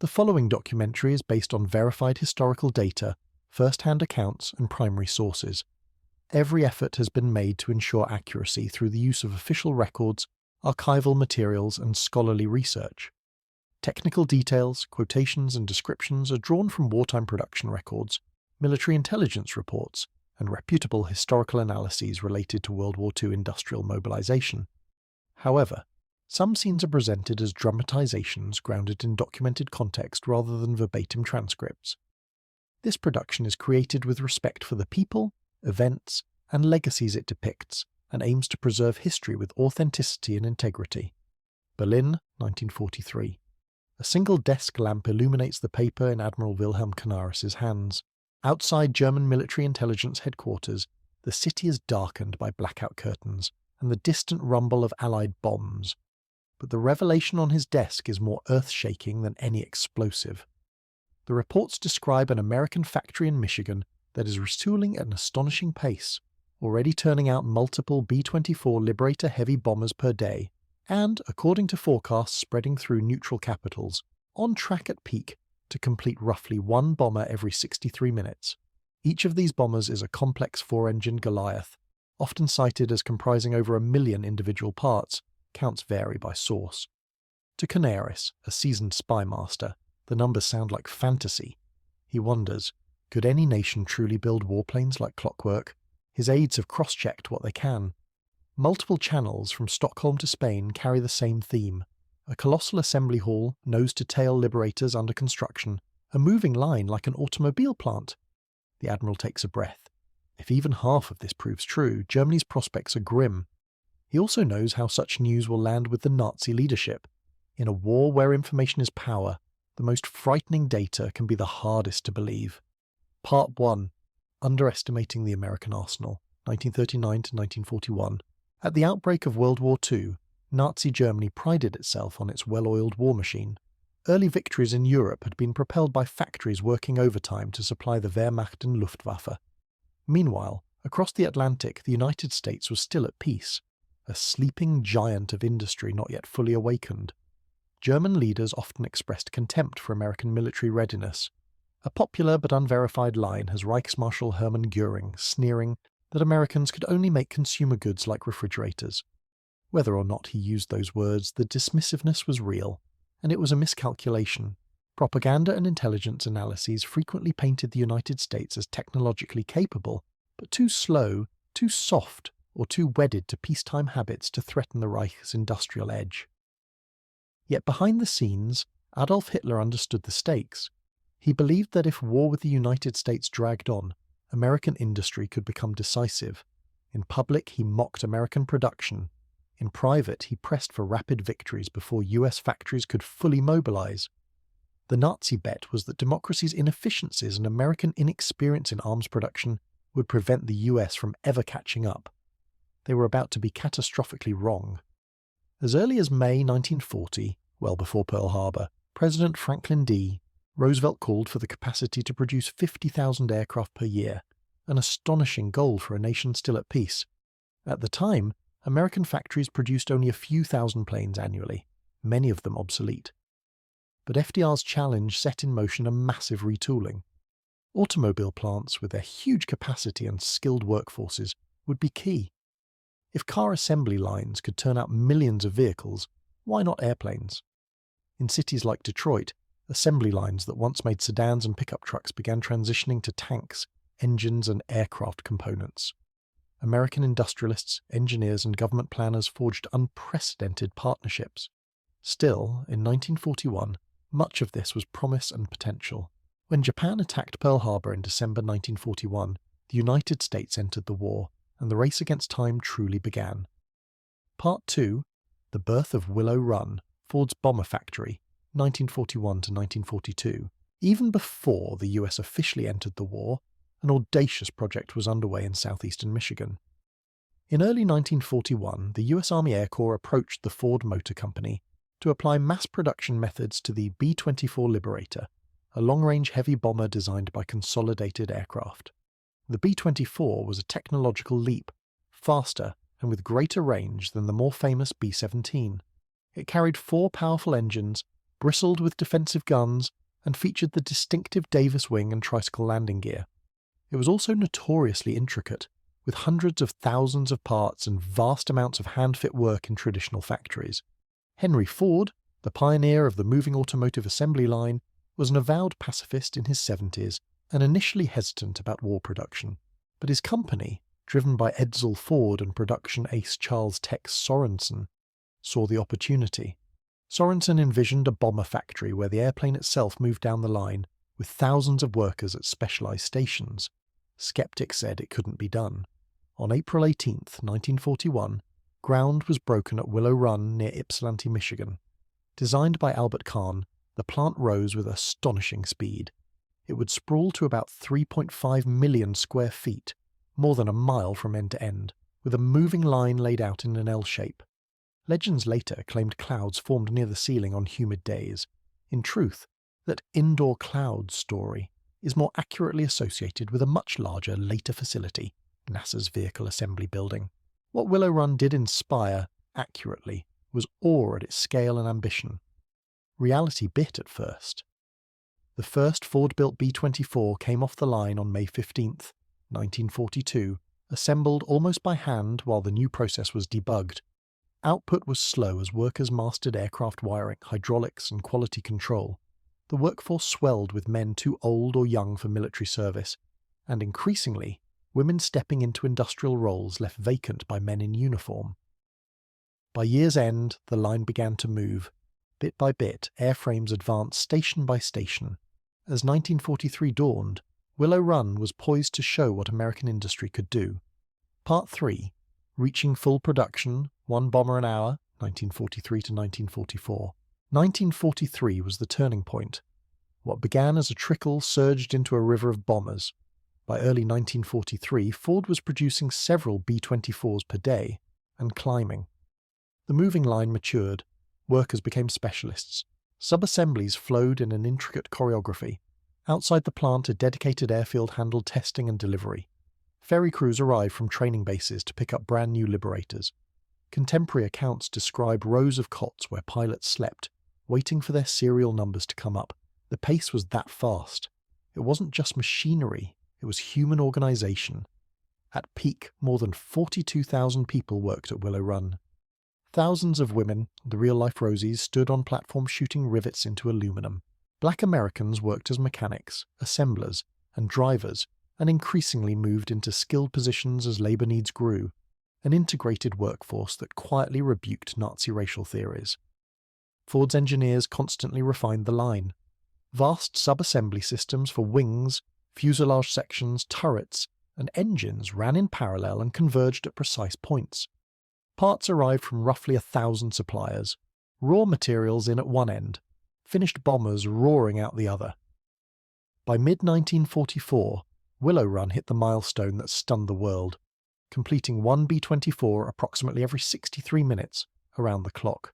The following documentary is based on verified historical data, first-hand accounts, and primary sources. Every effort has been made to ensure accuracy through the use of official records, archival materials, and scholarly research. Technical details, quotations, and descriptions are drawn from wartime production records, military intelligence reports, and reputable historical analyses related to World War II industrial mobilization. However, some scenes are presented as dramatizations grounded in documented context rather than verbatim transcripts. This production is created with respect for the people, events, and legacies it depicts, and aims to preserve history with authenticity and integrity. Berlin, 1943. A single desk lamp illuminates the paper in Admiral Wilhelm Canaris's hands. Outside German military intelligence headquarters, the city is darkened by blackout curtains and the distant rumble of Allied bombs. But the revelation on his desk is more earth-shaking than any explosive. The reports describe an American factory in Michigan that is retooling at an astonishing pace, already turning out multiple B-24 Liberator heavy bombers per day, and, according to forecasts spreading through neutral capitals, on track at peak to complete roughly one bomber every 63 minutes. Each of these bombers is a complex four-engined Goliath, often cited as comprising over 1 million individual parts. Counts vary by source. To Canaris, a seasoned spy master, the numbers sound like fantasy. He wonders, could any nation truly build warplanes like clockwork? His aides have cross-checked what they can. Multiple channels from Stockholm to Spain carry the same theme. A colossal assembly hall, nose-to-tail Liberators under construction, a moving line like an automobile plant. The Admiral takes a breath. If even half of this proves true, Germany's prospects are grim. He also knows how such news will land with the Nazi leadership. In a war where information is power, the most frightening data can be the hardest to believe. Part 1. Underestimating the American Arsenal, 1939 to 1941. At the outbreak of World War II, Nazi Germany prided itself on its well-oiled war machine. Early victories in Europe had been propelled by factories working overtime to supply the Wehrmacht and Luftwaffe. Meanwhile, across the Atlantic, the United States was still at peace, a sleeping giant of industry not yet fully awakened. German leaders often expressed contempt for American military readiness. A popular but unverified line has Reichsmarshal Hermann Göring sneering that Americans could only make consumer goods like refrigerators. Whether or not he used those words, the dismissiveness was real, and it was a miscalculation. Propaganda and intelligence analyses frequently painted the United States as technologically capable, but too slow, too soft, or too wedded to peacetime habits to threaten the Reich's industrial edge. Yet behind the scenes, Adolf Hitler understood the stakes. He believed that if war with the United States dragged on, American industry could become decisive. In public, he mocked American production. In private, he pressed for rapid victories before US factories could fully mobilize. The Nazi bet was that democracy's inefficiencies and American inexperience in arms production would prevent the US from ever catching up. They were about to be catastrophically wrong. As early as May 1940, well before Pearl Harbor, President Franklin D. Roosevelt called for the capacity to produce 50,000 aircraft per year, an astonishing goal for a nation still at peace. At the time, American factories produced only a few thousand planes annually, many of them obsolete. But FDR's challenge set in motion a massive retooling. Automobile plants, with their huge capacity and skilled workforces, would be key. If car assembly lines could turn out millions of vehicles, why not airplanes? In cities like Detroit, assembly lines that once made sedans and pickup trucks began transitioning to tanks, engines, and aircraft components. American industrialists, engineers, and government planners forged unprecedented partnerships. Still, in 1941, much of this was promise and potential. When Japan attacked Pearl Harbor in December 1941, the United States entered the war, and the race against time truly began. Part 2. The Birth of Willow Run, Ford's Bomber Factory, 1941 to 1942. Even before the US officially entered the war, an audacious project was underway in southeastern Michigan. In early 1941, the US Army Air Corps approached the Ford Motor Company to apply mass production methods to the B-24 Liberator, a long-range heavy bomber designed by Consolidated Aircraft. The B-24 was a technological leap, faster and with greater range than the more famous B-17. It carried 4 powerful engines, bristled with defensive guns, and featured the distinctive Davis wing and tricycle landing gear. It was also notoriously intricate, with hundreds of thousands of parts and vast amounts of hand-fit work in traditional factories. Henry Ford, the pioneer of the moving automotive assembly line, was an avowed pacifist in his 70s and initially hesitant about war production. But his company, driven by Edsel Ford and production ace Charles Tex Sorensen, saw the opportunity. Sorensen envisioned a bomber factory where the airplane itself moved down the line, with thousands of workers at specialized stations. Skeptics said it couldn't be done. On April 18, 1941, ground was broken at Willow Run near Ypsilanti, Michigan. Designed by Albert Kahn, the plant rose with astonishing speed. It would sprawl to about 3.5 million square feet, more than a mile from end to end, with a moving line laid out in an L shape. Legends later claimed clouds formed near the ceiling on humid days. In truth, that indoor cloud story is more accurately associated with a much larger, later facility, NASA's Vehicle Assembly Building. What Willow Run did inspire, accurately, was awe at its scale and ambition. Reality bit at first. The first Ford-built B-24 came off the line on May 15, 1942, assembled almost by hand while the new process was debugged. Output was slow as workers mastered aircraft wiring, hydraulics, and quality control. The workforce swelled with men too old or young for military service, and increasingly, women stepping into industrial roles left vacant by men in uniform. By year's end, the line began to move. Bit by bit, airframes advanced station by station. As 1943 dawned, Willow Run was poised to show what American industry could do. Part 3, reaching full production, one bomber an hour, 1943 to 1944. 1943 was the turning point. What began as a trickle surged into a river of bombers. By early 1943, Ford was producing several B-24s per day, and climbing. The moving line matured. Workers became specialists. Sub-assemblies flowed in an intricate choreography. Outside the plant, a dedicated airfield handled testing and delivery. Ferry crews arrived from training bases to pick up brand new Liberators. Contemporary accounts describe rows of cots where pilots slept, waiting for their serial numbers to come up. The pace was that fast. It wasn't just machinery, it was human organization. At peak, more than 42,000 people worked at Willow Run. Thousands of women, the real-life Rosies, stood on platforms shooting rivets into aluminum. Black Americans worked as mechanics, assemblers, and drivers, and increasingly moved into skilled positions as labor needs grew, an integrated workforce that quietly rebuked Nazi racial theories. Ford's engineers constantly refined the line. Vast sub-assembly systems for wings, fuselage sections, turrets, and engines ran in parallel and converged at precise points. Parts arrived from roughly 1,000 suppliers, raw materials in at one end, finished bombers roaring out the other. By mid-1944, Willow Run hit the milestone that stunned the world, completing one B-24 approximately every 63 minutes, around the clock.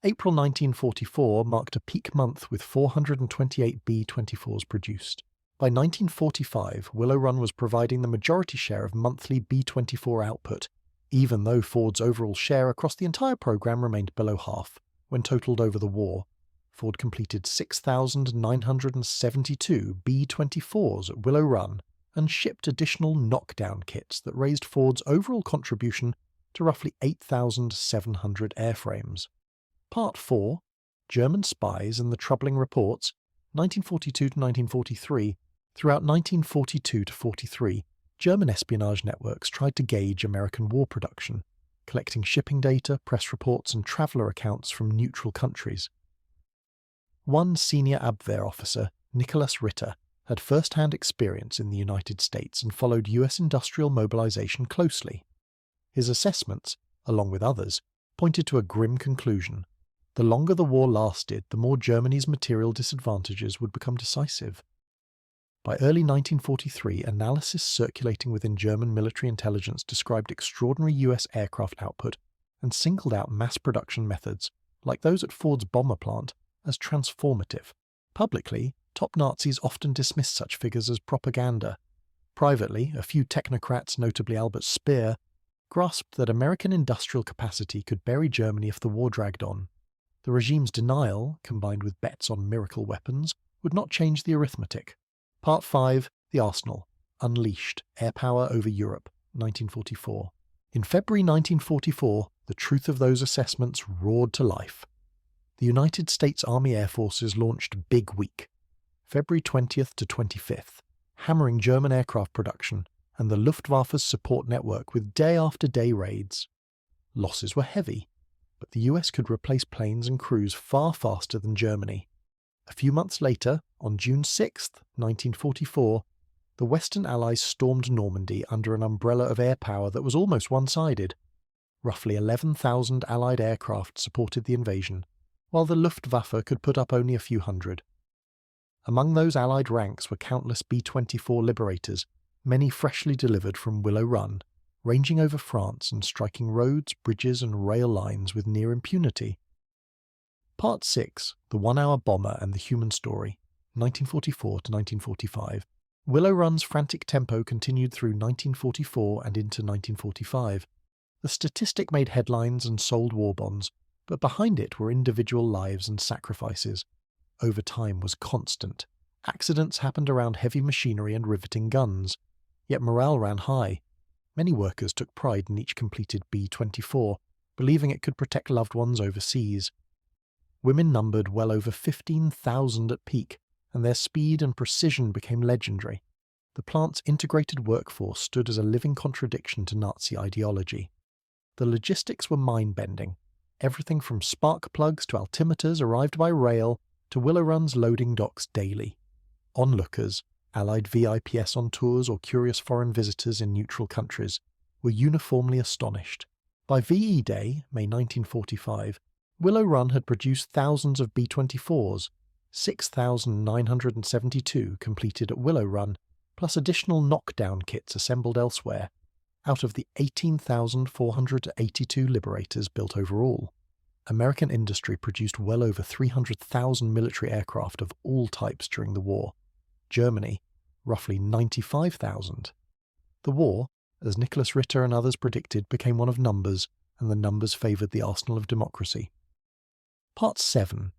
April 1944 marked a peak month with 428 B-24s produced. By 1945, Willow Run was providing the majority share of monthly B-24 output, even though Ford's overall share across the entire program remained below half. When totaled over the war, Ford completed 6,972 B-24s at Willow Run and shipped additional knockdown kits that raised Ford's overall contribution to roughly 8,700 airframes. Part 4, German Spies and the Troubling Reports, 1942 to 1943. Throughout 1942 to 43, German espionage networks tried to gauge American war production, collecting shipping data, press reports, and traveller accounts from neutral countries. One senior Abwehr officer, Nicholas Ritter, had first-hand experience in the United States and followed US industrial mobilization closely. His assessments, along with others, pointed to a grim conclusion. The longer the war lasted, the more Germany's material disadvantages would become decisive. By early 1943, analysis circulating within German military intelligence described extraordinary US aircraft output and singled out mass production methods, like those at Ford's bomber plant, as transformative. Publicly, top Nazis often dismissed such figures as propaganda. Privately, a few technocrats, notably Albert Speer, grasped that American industrial capacity could bury Germany if the war dragged on. The regime's denial, combined with bets on miracle weapons, would not change the arithmetic. Part 5, The Arsenal. Unleashed. Air Power over Europe, 1944. In February 1944, the truth of those assessments roared to life. The United States Army Air Forces launched Big Week, February 20th to 25th, hammering German aircraft production and the Luftwaffe's support network with day-after-day raids. Losses were heavy, but the US could replace planes and crews far faster than Germany. A few months later, on June 6, 1944, the Western Allies stormed Normandy under an umbrella of air power that was almost one-sided. Roughly 11,000 Allied aircraft supported the invasion, while the Luftwaffe could put up only a few hundred. Among those Allied ranks were countless B-24 Liberators, many freshly delivered from Willow Run, ranging over France and striking roads, bridges and rail lines with near impunity. Part 6, The 1-Hour Bomber and the Human Story, 1944 to 1945. Willow Run's frantic tempo continued through 1944 and into 1945. The statistic made headlines and sold war bonds, but behind it were individual lives and sacrifices. Overtime was constant. Accidents happened around heavy machinery and riveting guns. Yet morale ran high. Many workers took pride in each completed B-24, believing it could protect loved ones overseas. Women numbered well over 15,000 at peak, and their speed and precision became legendary. The plant's integrated workforce stood as a living contradiction to Nazi ideology. The logistics were mind-bending. Everything from spark plugs to altimeters arrived by rail to Willow Run's loading docks daily. Onlookers, Allied VIPs on tours or curious foreign visitors in neutral countries, were uniformly astonished. By VE Day, May 1945, Willow Run had produced thousands of B-24s, 6,972 completed at Willow Run, plus additional knockdown kits assembled elsewhere, out of the 18,482 Liberators built overall. American industry produced well over 300,000 military aircraft of all types during the war. Germany, roughly 95,000. The war, as Nicholas Ritter and others predicted, became one of numbers, and the numbers favoured the arsenal of democracy. Part 7.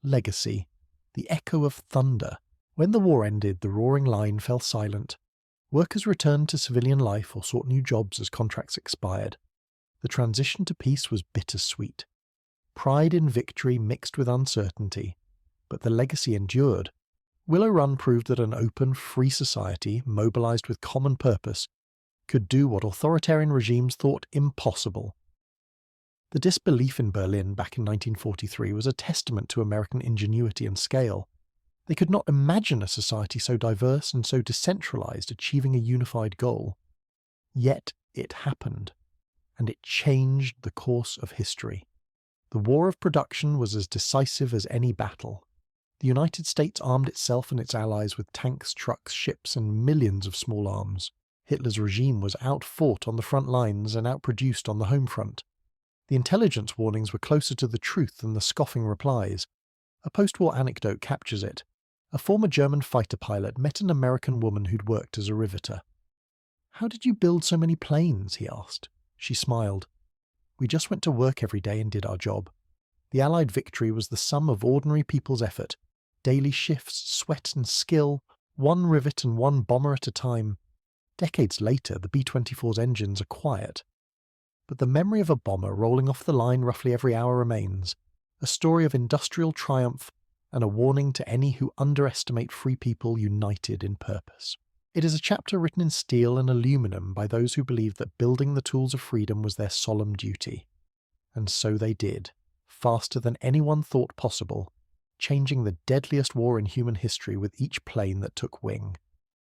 Legacy. The Echo of Thunder. When the war ended, the roaring line fell silent. Workers returned to civilian life or sought new jobs as contracts expired. The transition to peace was bittersweet. Pride in victory mixed with uncertainty, but the legacy endured. Willow Run proved that an open, free society, mobilized with common purpose, could do what authoritarian regimes thought impossible. The disbelief in Berlin back in 1943 was a testament to American ingenuity and scale. They could not imagine a society so diverse and so decentralized achieving a unified goal. Yet it happened, and it changed the course of history. The war of production was as decisive as any battle. The United States armed itself and its allies with tanks, trucks, ships, and millions of small arms. Hitler's regime was outfought on the front lines and outproduced on the home front. The intelligence warnings were closer to the truth than the scoffing replies. A post-war anecdote captures it. A former German fighter pilot met an American woman who'd worked as a riveter. "How did you build so many planes?" he asked. She smiled. "We just went to work every day and did our job." The Allied victory was the sum of ordinary people's effort. Daily shifts, sweat and skill, one rivet and one bomber at a time. Decades later, the B-24's engines are quiet. But the memory of a bomber rolling off the line roughly every hour remains, a story of industrial triumph and a warning to any who underestimate free people united in purpose. It is a chapter written in steel and aluminum by those who believed that building the tools of freedom was their solemn duty. And so they did, faster than anyone thought possible, changing the deadliest war in human history with each plane that took wing.